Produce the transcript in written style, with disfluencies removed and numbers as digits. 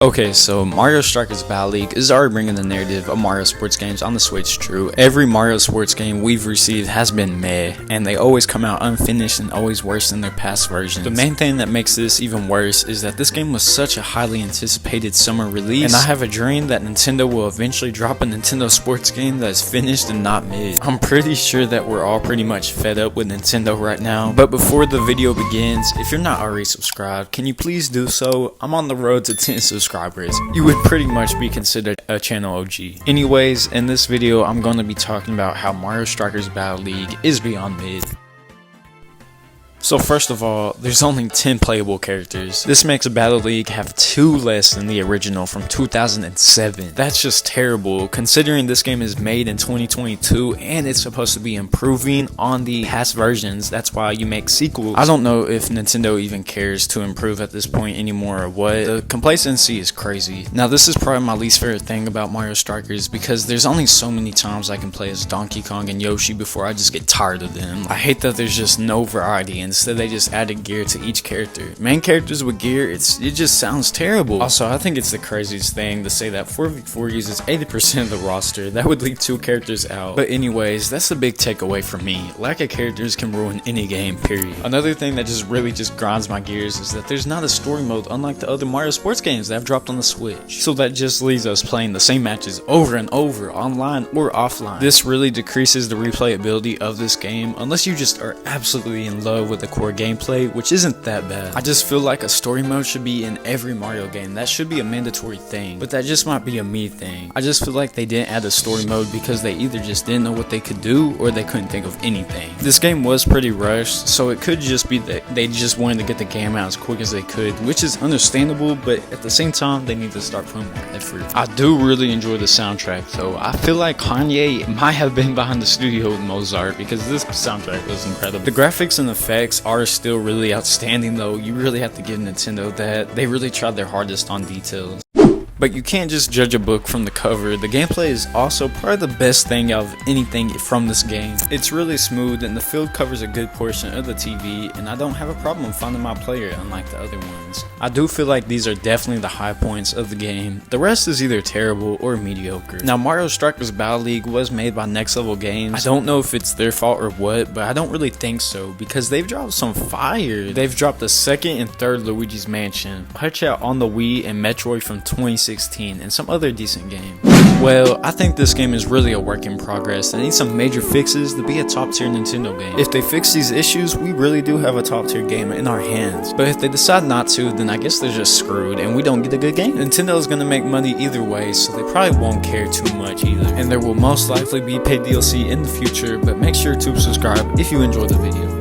Okay, so Mario Strikers Battle League is already bringing the narrative of Mario sports games on the Switch. True, every Mario sports game we've received has been meh, and they always come out unfinished and always worse than their past versions. The main thing that makes this even worse is that this game was such a highly anticipated summer release, and I have a dream that Nintendo will eventually drop a Nintendo sports game that is finished and not mid. I'm pretty sure that we're all pretty much fed up with Nintendo right now, but before the video begins, if you're not already subscribed, can you please do so? I'm on the road to 10 subscribers. You would pretty much be considered a channel OG. Anyways, in this video, I'm going to be talking about how Mario Strikers Battle League is beyond mid. So first of all, there's only 10 playable characters. This makes Battle League have 2 less than the original from 2007. That's just terrible, considering this game is made in 2022 and it's supposed to be improving on the past versions. That's why you make sequels. I don't know if Nintendo even cares to improve at this point anymore or what. The complacency is crazy. Now this is probably my least favorite thing about Mario Strikers because there's only so many times I can play as Donkey Kong and Yoshi before I just get tired of them. I hate that there's just no variety. Instead, they just added gear to each character. Main characters with gear, it just sounds terrible. Also, I think it's the craziest thing to say that 4v4 uses 80% of the roster. That would leave 2 characters out. But anyways, that's the big takeaway for me. Lack of characters can ruin any game, period. Another thing that really grinds my gears is that there's not a story mode unlike the other Mario sports games that have dropped on the Switch. So that just leaves us playing the same matches over and over, online or offline. This really decreases the replayability of this game unless you just are absolutely in love with the core gameplay, which isn't that bad. I just feel like a story mode should be in every Mario game. That should be a mandatory thing, but that just might be a me thing. I just feel like they didn't add a story mode because they either just didn't know what they could do or they couldn't think of anything. This game was pretty rushed, so it could just be that they just wanted to get the game out as quick as they could, which is understandable, but at the same time they need to start putting more effort. I do really enjoy the soundtrack though. I feel like Kanye might have been behind the studio with Mozart because this soundtrack was incredible. The graphics and effects are still really outstanding though. You really have to give Nintendo that. They really tried their hardest on details. But you can't just judge a book from the cover. The gameplay is also probably the best thing out of anything from this game. It's really smooth and the field covers a good portion of the TV, and I don't have a problem finding my player unlike the other ones. I do feel like these are definitely the high points of the game. The rest is either terrible or mediocre. Now Mario Strikers Battle League was made by Next Level Games. I don't know if it's their fault or what, but I don't really think so because they've dropped some fire. They've dropped the 2nd and 3rd Luigi's Mansion, Punch-Out on the Wii, and Metroid from 2016, and some other decent games. Well, I think this game is really a work in progress and needs some major fixes to be a top tier Nintendo game. If they fix these issues, we really do have a top tier game in our hands. But if they decide not to, then I guess they're just screwed and we don't get a good game. Nintendo is going to make money either way, so they probably won't care too much either. And there will most likely be paid DLC in the future, but make sure to subscribe if you enjoyed the video.